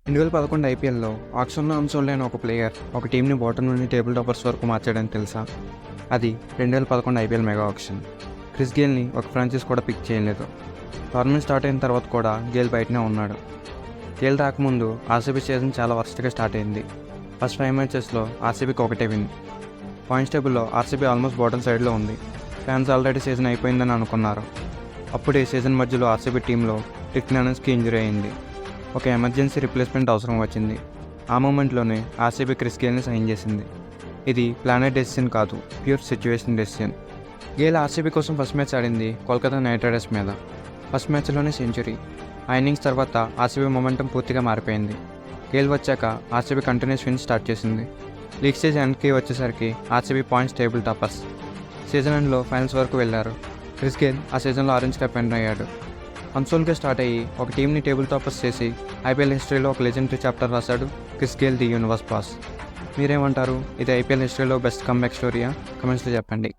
2011 ఐపీఎల్‌లో ఆక్షన్‌లో అంశంలేని ఒక ప్లేయర్ ఒక టీంని బాటమ్ నుండి టేబుల్ టాపర్స్ వరకు మార్చాడని తెలుసా? అది 2011 ఐపీఎల్ మెగా ఆక్షన్. క్రిస్ గేల్‌ని ఒక ఫ్రాంచైజ్ కూడా పిక్ చేయలేదు. టోర్నమెంట్ స్టార్ట్ అయిన తర్వాత కూడా గేల్ బయటనే ఉన్నాడు. గేల్ రాకముందు ఆర్సీబీ సీజన్ చాలా వరస్ట్‌గా స్టార్ట్ అయింది. ఫస్ట్ 5 మ్యాచెస్‌లో ఆర్సీబీకి ఒకటే విన్. పాయింట్స్ టేబుల్లో ఆర్సీబీ ఆల్మోస్ట్ బాటమ్ సైడ్లో ఉంది. ఫ్యాన్స్ ఆల్రెడీ సీజన్ అయిపోయిందని అనుకున్నారు. అప్పుడే సీజన్ మధ్యలో ఆర్సీబీ టీంలో రిక్ నానన్స్కి ఇంజరీ అయింది. ఒక ఎమర్జెన్సీ రిప్లేస్మెంట్ అవసరం వచ్చింది. ఆ మూమెంట్లోనే ఆర్సీబీ క్రిస్ గేల్ని సైన్ చేసింది. ఇది ప్లానెట్ డెసిషన్ కాదు, pure situation decision. Gayle RCB కోసం ఫస్ట్ మ్యాచ్ ఆడింది కోల్కతా నైట్ రైడర్స్ మీద. ఫస్ట్ మ్యాచ్లోనే సెంచరీ. ఆ ఇన్నింగ్స్ తర్వాత ఆర్సీబీ మొమెంటం పూర్తిగా మారిపోయింది. గేల్ వచ్చాక ఆర్సీబీ కంటిన్యూస్ విన్ స్టార్ట్ చేసింది. లీగ్ స్టేజ్ ఎండ్కి వచ్చేసరికి RCB points table toppers. Season ఎండ్లో ఫైనల్స్ వరకు వెళ్లారు. క్రిస్ గేల్ ఆ సీజన్లో ఆరెంజ్ క్యాప్ విన్ అయ్యాడు. కన్సోల్గా స్టార్ట్ అయ్యి ఒక టీంని టేబుల్ టాపర్స్ చేసి ఐపీఎల్ హిస్టరీలో ఒక లెజెండరీ చాప్టర్ రాశాడు Chris Gayle the universe boss. మీరేమంటారు? ఇది ఐపీఎల్ హిస్టరీలో బెస్ట్ కమ్బ్యాక్ స్టోరీయా? కమెంట్స్లో చెప్పండి.